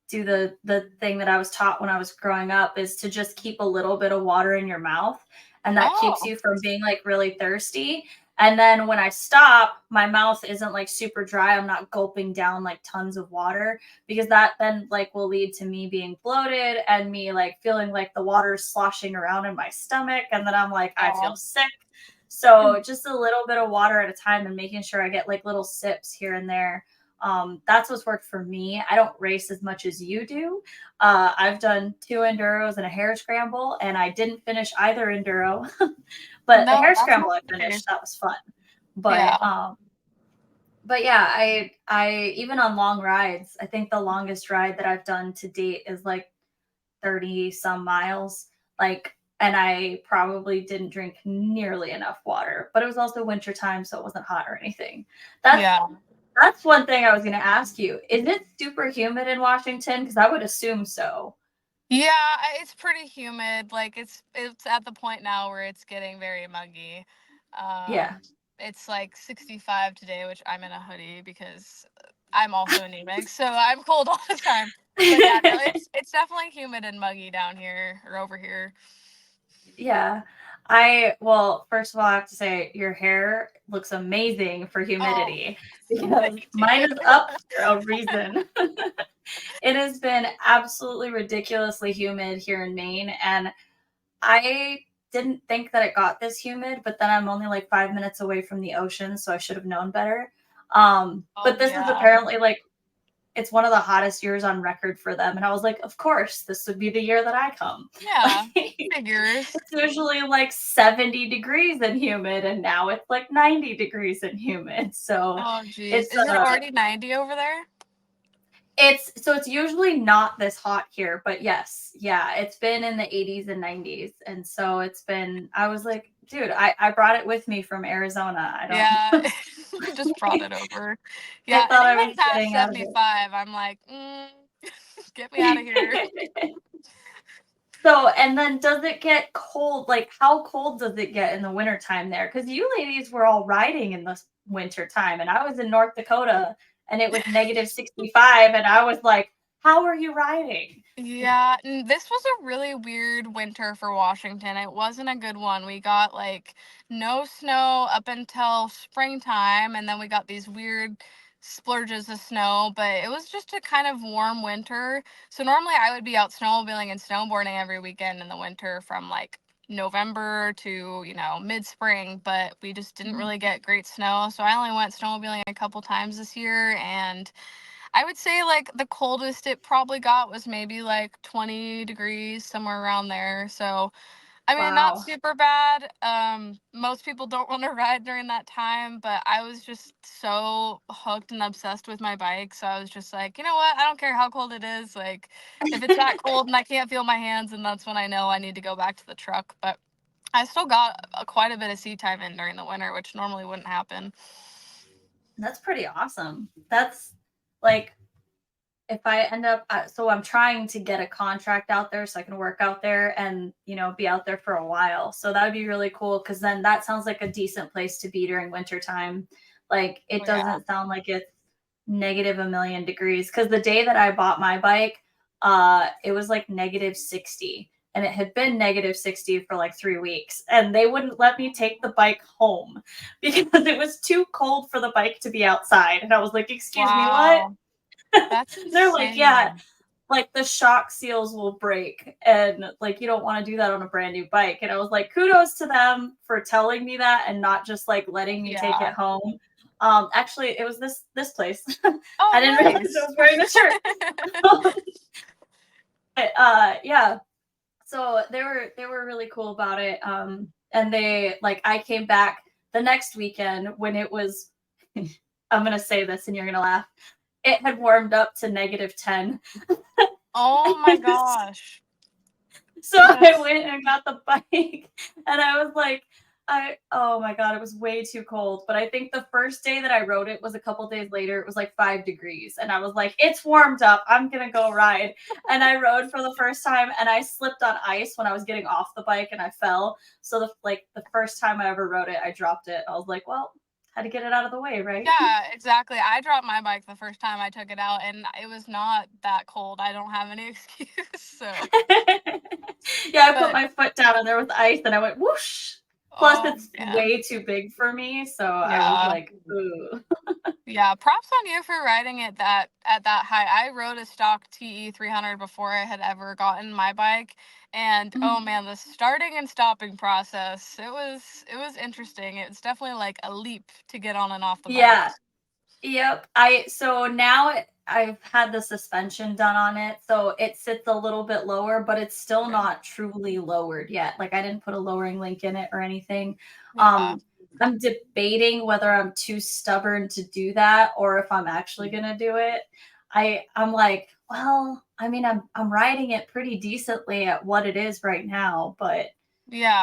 do the thing that I was taught when I was growing up is to just keep a little bit of water in your mouth and that keeps Oh, you from being like really thirsty. And then when I stop, my mouth isn't like super dry. I'm not gulping down like tons of water because that then like will lead to me being bloated and me like feeling like the water is sloshing around in my stomach and then I'm like I feel oh. sick. So just a little bit of water at a time and making sure I get like little sips here and there. That's what's worked for me. I don't race as much as you do. I've done 2 enduros and a hare scramble, and I didn't finish either enduro, but the No, hare that's scramble not I fair. finished. That was fun. Yeah. But yeah, I even on long rides, I think the longest ride that I've done to date is like 30 some miles. Like, and I probably didn't drink nearly enough water, but it was also winter time, so it wasn't hot or anything. That's Yeah. that's one thing I was going to ask you. Is it super humid in Washington? Because I would assume so. Yeah, it's pretty humid. Like it's at the point now where it's getting very muggy. Yeah. It's like 65 today, which I'm in a hoodie because I'm also anemic, so I'm cold all the time. But yeah, no, it's definitely humid and muggy down here or over here. Yeah. Well, first of all, I have to say your hair looks amazing for Oh, humidity because thank mine you. is up for a reason. It has been absolutely ridiculously humid here in Maine, and I didn't think that it got this humid, but then I'm only like 5 minutes away from the ocean, so I should have known better. Oh But this is yeah. apparently like it's one of the hottest years on record for them. And I was like, of course, this would be the year that I come. Yeah. Like, Figures. it's usually like 70 degrees and humid, and now it's like 90 degrees and humid. So Oh geez. it's Is it already 90 over there? it's usually not this hot here, but yes, yeah, it's been in the 80s and 90s. And so it's been I was like, dude, I brought it with me from Arizona. I Yeah. don't Just brought it over. I Yeah, thought I anything was past getting out of 75, I'm like, get me out of here. it. So, and then does it get cold? Like, how cold does it get in the wintertime there? Because you ladies were all riding in the winter time, and I was in North Dakota and it was negative 65, and I was like, how are you riding? Yeah, this was a really weird winter for Washington. It wasn't a good one. We got like no snow up until springtime, and then we got these weird splurges of snow, but it was just a kind of warm winter. So normally I would be out snowmobiling and snowboarding every weekend in the winter from like November to, mid-spring, but we just didn't Mhm. really get great snow. So I only went snowmobiling a couple times this year, and I would say like the coldest it probably got was maybe like 20 degrees, somewhere around there. So, I mean, not Wow. super bad. Most people don't want to ride during that time, but I was just so hooked and obsessed with my bike. So I was just like, you know what? I don't care how cold it is. Like, if it's that cold and I can't feel my hands, and that's when I know I need to go back to the truck. But I still got quite a bit of sea time in during the winter, which normally wouldn't happen. That's pretty awesome. That's like if I end up, so I'm trying to get a contract out there so I can work out there and, be out there for a while. So that would be really cool because then that sounds like a decent place to be during winter time. Like it Oh, yeah. doesn't sound like it's negative a million degrees. Because the day that I bought my bike, it was like negative 60. And it had been negative 60 for like 3 weeks. And they wouldn't let me take the bike home because it was too cold for the bike to be outside. And I was like, excuse me, what? Wow. That's They're like, yeah, insane. like the shock seals will break and like you don't want to do that on a brand new bike. And I was like, kudos to them for telling me that and not just like letting me take Yeah. it home. Actually it was this place. I didn't Oh, realize I nice. was wearing the shirt. But, yeah. So they were really cool about it. And they like I came back the next weekend when it was I'm gonna say this and you're gonna laugh. It had warmed up to negative 10. Oh my gosh. So I That's went and got the bike and I was like, oh my God, it was way too cold. But I think the first day that I rode it was a couple days later. It was like 5 degrees. And I was like, it's warmed up. I'm going to go ride. And I rode for the first time and I slipped on ice when I was getting off the bike and I fell. So the first time I ever rode it, I dropped it. I was like, well, had to get it out of the way, right? Yeah, exactly. I dropped my bike the first time I took it out, and it was not that cold. I don't have any excuse. So, Yeah, I put but my foot down and there was ice and I went whoosh. Plus, oh it's man, way too big for me. So I was yeah. like, ooh. Yeah, props on you for riding it that at that height. I rode a stock TE 300 before I had ever gotten my bike, and oh man, the starting and stopping process, it was interesting. It's definitely like a leap to get on and off the Yeah. bike. Yep. So now I've had the suspension done on it, so it sits a little bit lower, but it's still Okay. not truly lowered yet. Like I didn't put a lowering link in it or anything. Yeah. Um, I'm debating whether I'm too stubborn to do that or if I'm actually gonna do it. I'm like, well, I mean, I'm riding it pretty decently at what it is right now, but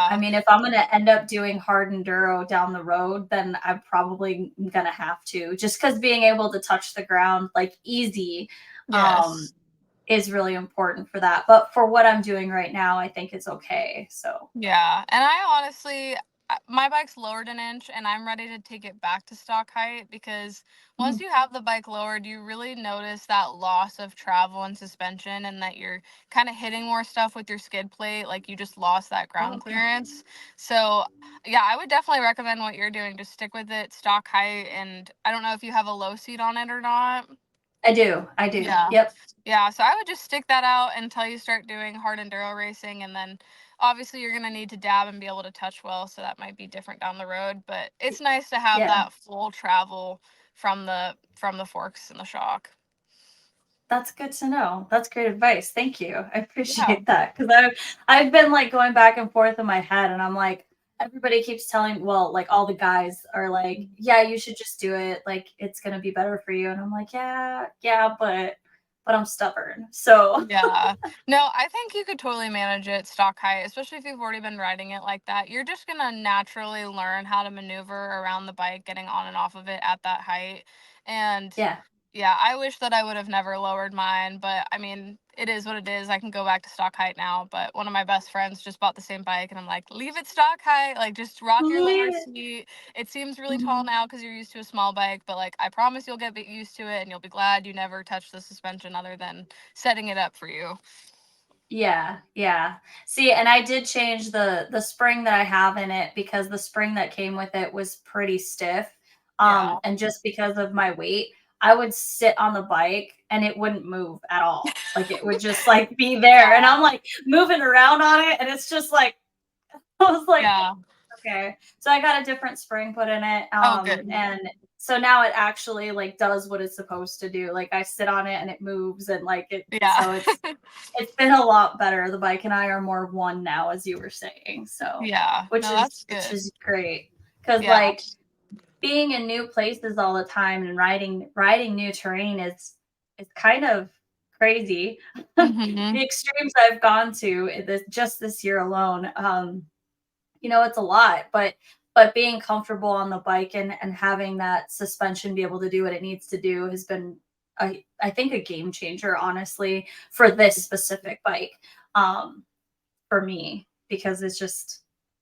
I Yeah. mean, if I'm gonna end up doing hard enduro down the road, then I'm probably gonna have to, just because being able to touch the ground like easy um, Yes. is really important for that. But for what I'm doing right now, I think it's okay. So Yeah, and I honestly, my bike's lowered an inch, and I'm ready to take it back to stock height because once mhm. you have the bike lowered, you really notice that loss of travel and suspension, and that you're kind of hitting more stuff with your skid plate, like you just lost that ground Oh, clearance. So, yeah, I would definitely recommend what you're doing. Just stick with it, stock height, and I don't know if you have a low seat on it or not. I do. I do. Yeah. Yep. Yeah, so I would just stick that out until you start doing hard enduro racing, and then obviously you're gonna need to dab and be able to touch well, so that might be different down the road, but it's nice to have Yeah. that full travel from the forks and the shock. That's good to know. That's great advice. Thank you. I Yeah. appreciate that because I've been like going back and forth in my head, and I'm like, everybody keeps telling, well, like all the guys are like, yeah, you should just do it. Like it's gonna be better for you, and I'm like, yeah, yeah, but I'm stubborn. So Yeah. No, I think you could totally manage it stock height, especially if you've already been riding it like that. You're just gonna naturally learn how to maneuver around the bike, getting on and off of it at that height. And yeah, yeah, I wish that I would have never lowered mine, but I mean, it is what it is. I can go back to stock height now. But one of my best friends just bought the same bike, and I'm like, leave it stock height. Like, just rock your lower leave it. seat. It seems really tall Mhm. now because you're used to a small bike, but like, I promise you'll get used to it, and you'll be glad you never touched the suspension other than setting it up for you. Yeah, yeah. See, and I did change the spring that I have in it because the spring that came with it was pretty stiff. Yeah. And just because of my weight, I would sit on the bike and it wouldn't move at all. Like it would just like be there. And Yeah. I'm like moving around on it and it's just like I was like, Yeah. okay. So I got a different spring put in it. Oh, good. And so now it actually like does what it's supposed to do. Like I sit on it and it moves and like it Yeah. so it's been a lot better. The bike and I are more one now, as you were saying. So, Yeah. which No, is that's which good. is great because Yeah. like being in new places all the time and riding new terrain is kind of crazy. The Hmm. extremes I've gone to just this year alone, it's a lot, but being comfortable on the bike and having that suspension be able to do what it needs to do has been I think a game changer, honestly, for this specific bike. Um, for me, because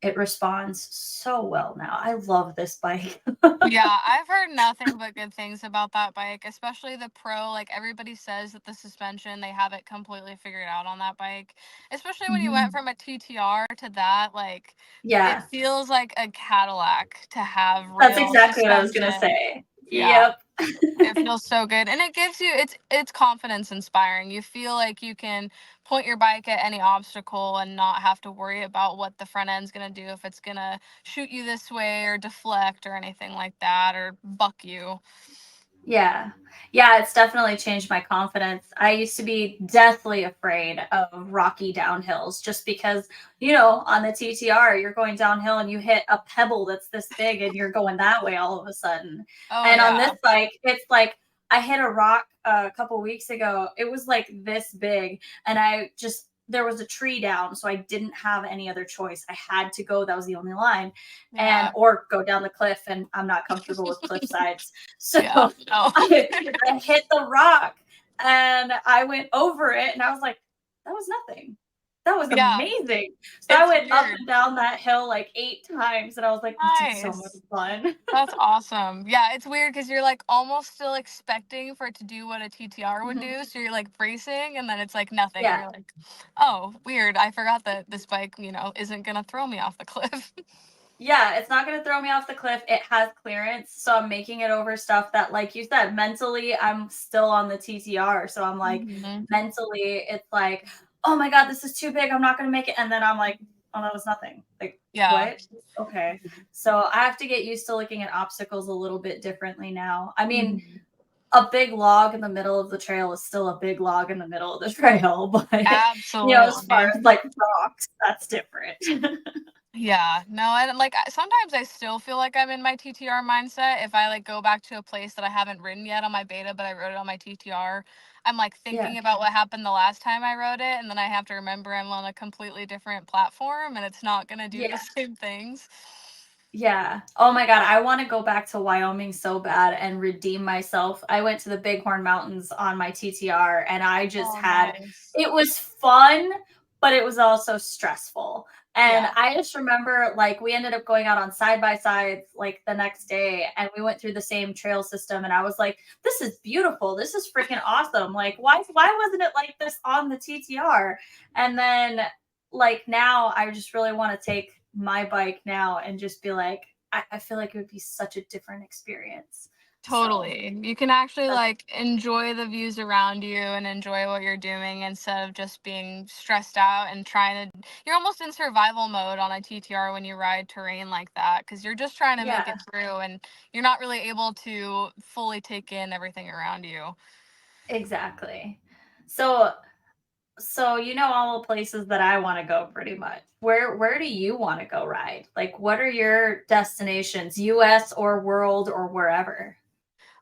it responds so well now. I love this bike. Yeah, I've heard nothing but good things about that bike, especially the Pro. Like everybody says that the suspension, they have it completely figured out on that bike. Especially when you went Mhm. from a TTR to that, like it Yeah, feels like a Cadillac to have that's real exactly what I was gonna suspension. say. Yeah, Yep. it feels so good, and it gives you it's confidence inspiring. You feel like you can point your bike at any obstacle and not have to worry about what the front end's going to do, if it's going to shoot you this way or deflect or anything like that or buck you. Yeah. Yeah, it's definitely changed my confidence. I used to be deathly afraid of rocky downhills just because, on the TTR, you're going downhill and you hit a pebble that's this big and you're going that way all of a sudden. Oh And on this yeah. bike, it's like I hit a rock a couple weeks ago. It was like this big and there was a tree down, so I didn't have any other choice. I had to go. That was the only line. And Yeah. or go down the cliff and I'm not comfortable with cliff sides. So Yeah. Oh. I, I hit the rock and I went over it and I was like, that was nothing. That was Yeah, amazing. So I it's went up weird. and down that hill like 8 times and I was like, this is so much Nice. fun. That's awesome. Yeah, it's weird because you're like almost still expecting for it to do what a TTR would Mhm. do. So you're like bracing and then it's like nothing. And Yeah. you're like, oh, weird. I forgot that this bike, isn't going to throw me off the cliff. Yeah, it's not going to throw me off the cliff. It has clearance. So I'm making it over stuff that, like you said, mentally, I'm still on the TTR. So I'm like, Hmm. mentally, it's like, oh my God, this is too big. I'm not going to make it. And then I'm like, oh, that was nothing. Like, Yeah. what? Okay. So I have to get used to looking at obstacles a little bit differently now. I mean, Mhm. a big log in the middle of the trail is still a big log in the middle of the trail, but as far Absolutely. as like rocks, that's different. Yeah, no, and like sometimes I still feel like I'm in my TTR mindset. If I like go back to a place that I haven't ridden yet on my beta, but I rode it on my TTR, I'm like Yeah. thinking about what happened the last time I rode it, and then I have to remember I'm on a completely different platform and it's not gonna do the Yeah. same things. Yeah. Oh my God. I want to go back to Wyoming so bad and redeem myself. I went to the Bighorn Mountains on my TTR and I just Oh, had, nice. it was fun, but it was also stressful. And Yeah. I just remember like we ended up going out on side by side like the next day and we went through the same trail system and I was like, this is beautiful. This is freaking awesome. Like why wasn't it like this on the TTR? And then like now I just really want to take my bike now and just be like, I feel like it would be such a different experience. So Totally. You can actually that's like enjoy the views around you and enjoy what you're doing instead of just being stressed out and trying to you're almost in survival mode on a TTR when you ride terrain like that cuz you're just trying to make yeah, it through and you're not really able to fully take in everything around you. exactly. So all the places that I want to go pretty much. Where do you want to go ride? Like what are your destinations, US or world or wherever?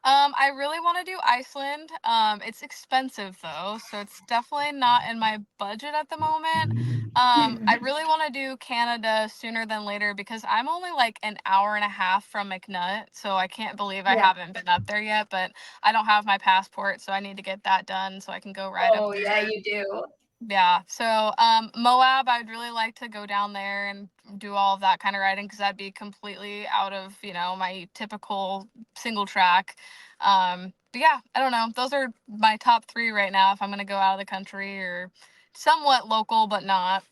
I really want to do Iceland. It's expensive though, so it's definitely not in my budget at the moment. I really want to do Canada sooner than later because I'm only like an hour and a half from McNutt, so I can't believe I Yeah. haven't been up there yet, but I don't have my passport, so I need to get that done so I can go right up Oh, there. yeah, you do. Yeah, so Moab, I'd really like to go down there and do all of that kind of riding because that'd be completely out of, my typical single track. But yeah, I don't know. Those are my top three right now if I'm gonna go out of the country or somewhat local, but not.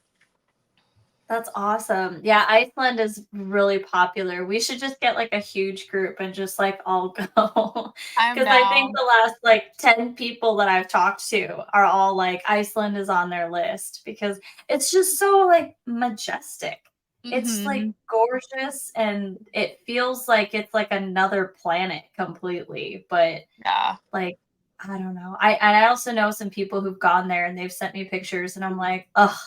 That's awesome. Yeah, Iceland is really popular. We should just get like a huge group and just like all go. I'm Because I think down. the last like 10 people that I've talked to are all like Iceland is on their list because it's just so like majestic. It's like Mm-hmm. gorgeous and it feels like it's like another planet completely. But Yeah. like, I don't know. I also know some people who've gone there and they've sent me pictures and I'm like, oh,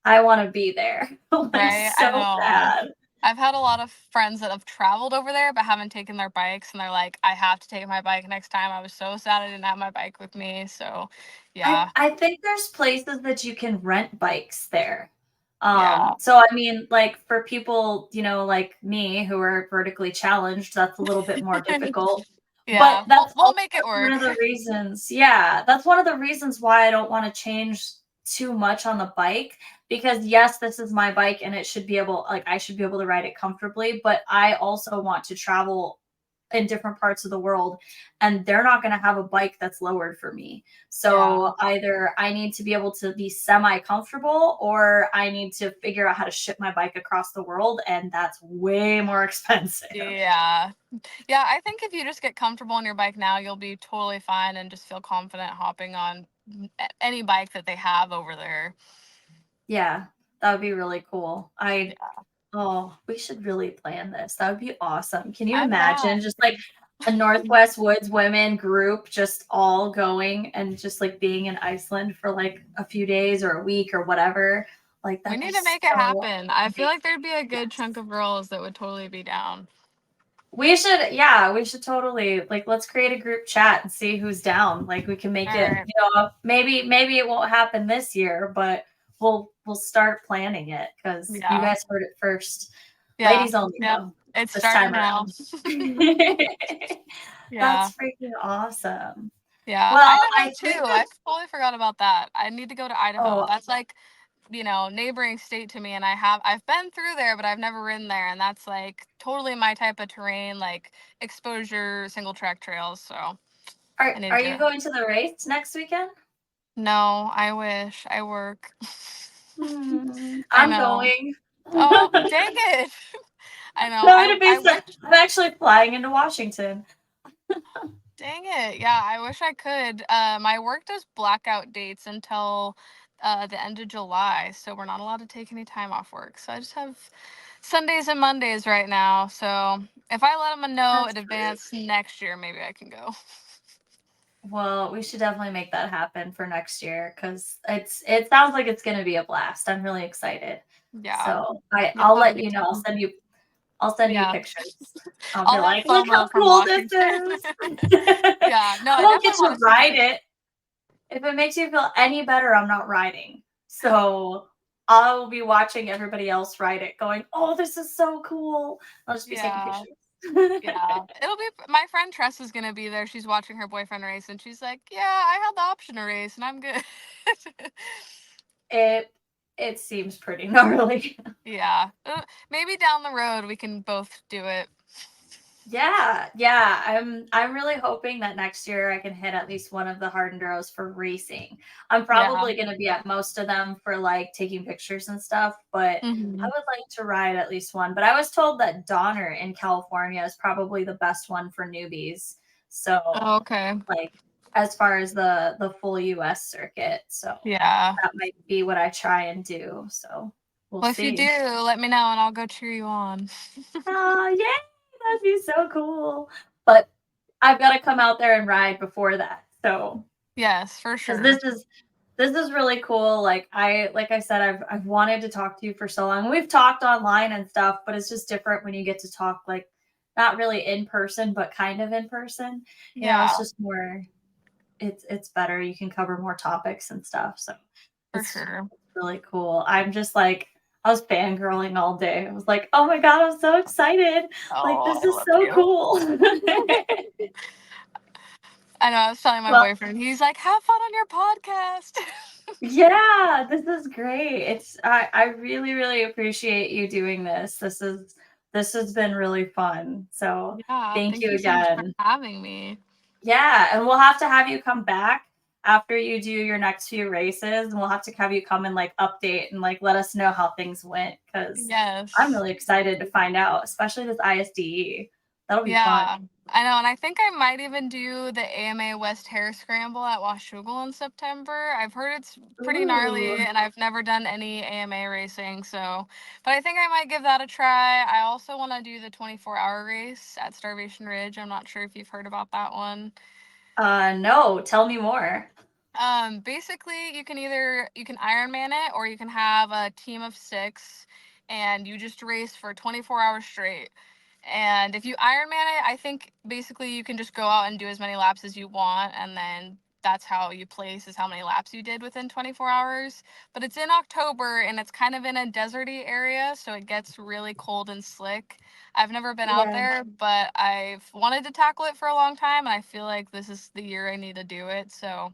I wanna be there, like, Right. I so know. bad. I've had a lot of friends that have traveled over there but haven't taken their bikes and they're like, I have to take my bike next time. I was so sad I didn't have my bike with me. So yeah. I think there's places that you can rent bikes there. Yeah. So I mean, like, for people, like me who are vertically challenged, that's a little bit more difficult, but Yeah. We'll that's we'll also make it one work. of the reasons yeah, that's one of the reasons why I don't wanna change too much on the bike because, yes, this is my bike and it should be able like, I should be able to ride it comfortably, but I also want to travel in different parts of the world, and they're not gonna have a bike that's lowered for me. Yeah. So either I need to be able to be semi comfortable or I need to figure out how to ship my bike across the world. And that's way more expensive. Yeah. Yeah, I think if you just get comfortable on your bike now, you'll be totally fine and just feel confident hopping on any bike that they have over there. Yeah, that would be really cool. Yeah. Oh, we should really plan this. That would be awesome. Can you I'm imagine down. just like a Northwest Woods women group just all going and just like being in Iceland for like a few days or a week or whatever? Like We that'd be need to make it so happen. I feel amazing. like there'd be a good Yes. chunk of girls that would totally be down. We should totally like let's create a group chat and see who's down. Like we can make All it, right. maybe it won't happen this year, but we'll start planning it because you Yeah. guys heard it first. Yeah. Ladies only Yep. though, It's this time starting now. around. Yeah. That's freaking awesome. Yeah. Well, Idaho I too. think I that totally forgot about that. I need to go to Idaho. oh, That's like, neighboring state to me and I've been through there, but I've never ridden there and that's like totally my type of terrain, like exposure single track trails. So I need are to do you it. going to the race next weekend? No, I wish. I work. I I'm know. going. Oh, dang it. I know. I'm I gonna be I so, wish. I'm actually flying into Washington. Dang it. Yeah, I wish I could. My work does blackout dates until the end of July, so we're not allowed to take any time off work. So I just have Sundays and Mondays right now. So if I let them know That's in great. advance next year, maybe I can go. Well, we should definitely make that happen for next year because it sounds like it's gonna be a blast. I'm really excited. Yeah, So you'll I'll have a let good you know. time. I'll send you Yeah, pictures. I'll be I'll have like, look how FOMO from cool this Washington. is. Yeah, no, I I won't get definitely to want to see the ride picture. it. If it makes you feel any better, I'm not riding. So I'll be watching everybody else ride it, going, oh, this is so cool. I'll just be taking Yeah, pictures. yeah. It'll be my friend Tress is gonna be there. She's watching her boyfriend race, and she's like, "Yeah, I had the option to race, and I'm good." it it seems pretty gnarly. Yeah, maybe down the road we can both do it. Yeah, yeah. I'm really hoping that next year I can hit at least one of the hard enduros for racing. I'm Yeah. probably going to be at most of them for like taking pictures and stuff, but I Hmm. would like to ride at least one. But I was told that Donner in California is probably the best one for newbies. So, Oh, okay. like as far as the full US circuit. So, Yeah. that might be what I try and do. So, we'll Well, if you do, see. let me know, and I'll go cheer you on. Oh, yay! That'd be so cool. But I've got to come out there and ride before that. So, Yes, for because sure. this is really cool. Like I said, I've wanted to talk to you for so long. We've talked online and stuff, but it's just different when you get to talk like not really in person, but kind of in person. You know, it's Yeah, just more. It's better. You can cover more topics and stuff. So for it's sure. really cool. I'm just like I was fangirling all day. I was like, oh my god, I'm so excited. Like Oh, this I is love so you. cool. I know. I was telling my Well, boyfriend. He's like, "Have fun on your podcast." yeah, this is great. I really, really appreciate you doing this. This has been really fun. So Yeah. thank Thank you you so much for again. having me. Yeah, and we'll have to have you come back after you do your next few races, and we'll have to have you come and like update and like let us know how things went because I'm Yes. really excited to find out, especially this ISDE. That'll be fun. Yeah, I know, and I think I might even do the AMA West Hare Scramble at Washougal in September. I've heard it's pretty gnarly, Ooh. and I've never done any AMA racing, so but I think I might give that a try. I also want to do the 24-hour race at Starvation Ridge. I'm not sure if you've heard about that one. No, tell me more. Basically, you can Ironman it, or you can have a team of 6, and you just race for 24 hours straight. And if you Ironman it, I think basically you can just go out and do as many laps as you want, and then that's how you place is how many laps you did within 24 hours. But it's in October, and it's kind of in a deserty area, so it gets really cold and slick. I've never been out Yeah. there, but I've wanted to tackle it for a long time, and I feel like this is the year I need to do it. So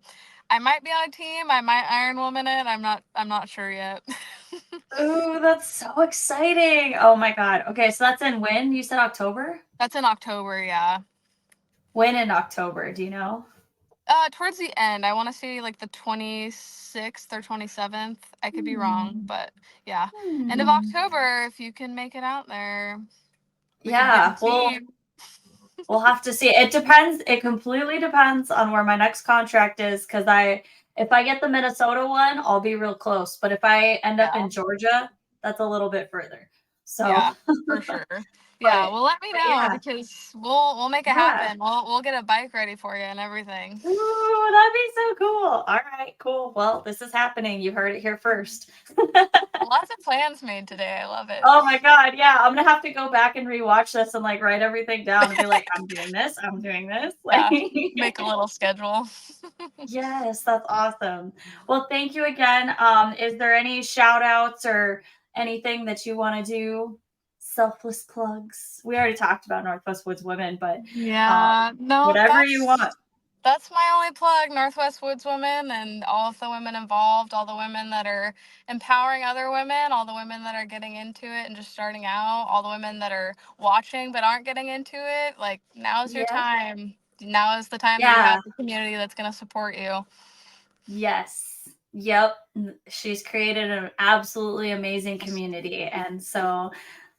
I might be on a team. I might Iron Woman it. I'm not sure yet. Ooh, that's so exciting. Oh my god. Okay, so that's in when? You said October? That's in October, yeah. When in October, do you know? Towards the end, I want to say like the 26th or 27th. I could be wrong, Hmm. but yeah. End of Hmm. October, if you can make it out there, we could get a Yeah, team. we'll have to see. It depends. It completely depends on where my next contract is because if I get the Minnesota one, I'll be real close. But if I end up Yeah. in Georgia, that's a little bit further. So, Yeah, for sure. Yeah, but well, let me but know yeah, because we'll make it yeah. happen. We'll get a bike ready for you and everything. Ooh, that'd be so cool. All right, cool. Well, this is happening. You heard it here first. Lots of plans made today. I love it. Oh my god, yeah. I'm gonna have to go back and rewatch this and like write everything down and be like, I'm doing this, I'm doing this. Like Yeah, make a little schedule. yes, that's awesome. Well, thank you again. Is there any shout outs or anything that you want to do? Selfless plugs. We already talked about Northwest Woods Women, but Yeah, no, whatever you want. that's my only plug. Northwest Woods Women and all of the women involved, all the women that are empowering other women, all the women that are getting into it and just starting out, all the women that are watching but aren't getting into it. Like now's your Yeah. time. Now is the time that you have Yeah. the community that's going to support you. Yes. Yep. She's created an absolutely amazing community. And so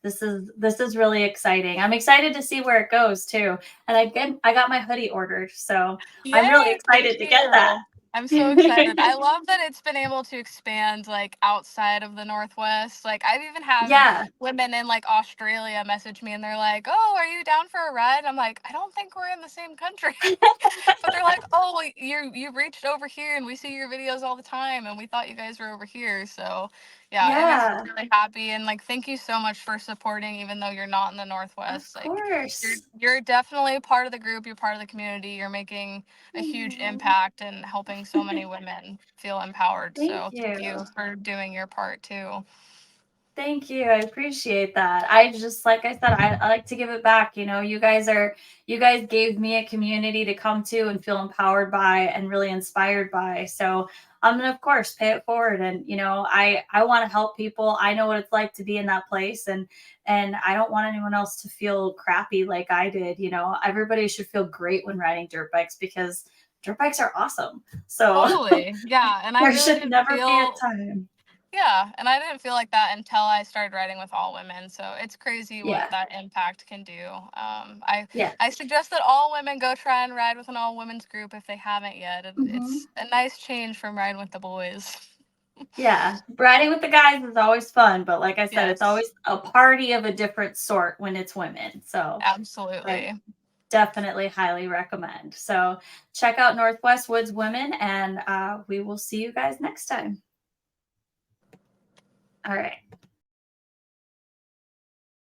this is really exciting. I'm excited to see where it goes too. And I got my hoodie ordered. So I'm really Yay! Thank excited to get that. you. I'm so excited. I love that it's been able to expand like outside of the Northwest. Like I've even had Yeah. women in like Australia message me and they're like, "Oh, are you down for a ride?" I'm like, "I don't think we're in the same country." But they're like, "Oh, you reached over here and we see your videos all the time and we thought you guys were over here." So, yeah, it makes me Yeah, really happy and like thank you so much for supporting even though you're not in the of Northwest. Like you're course. you're definitely part of the group, you're part of the community. You're making a huge Aw, impact and helping so many women feel empowered. thank So thank you. you for doing your part too. Thank you. I appreciate that. I just, like I said, I like to give it back. You guys gave me a community to come to and feel empowered by and really inspired by. So I'm gonna, of course, pay it forward. And I want to help people. I know what it's like to be in that place, and I don't want anyone else to feel crappy like I did. Everybody should feel great when riding dirt bikes because dirt bikes are awesome. So Totally. Yeah. And I there really should didn't never be a feel time. yeah, and I didn't feel like that until I started riding with all women. So it's crazy what Yeah. that impact can do. Yeah. I suggest that all women go try and ride with an all women's group if they haven't yet. It's Hmm. a nice change from riding with the boys. Yeah, riding with the guys is always fun, but like I said, it's Yes, always a party of a different sort when it's women. So I absolutely. definitely highly recommend. So check out Northwest Woods Women, and we will see you guys next time. All right.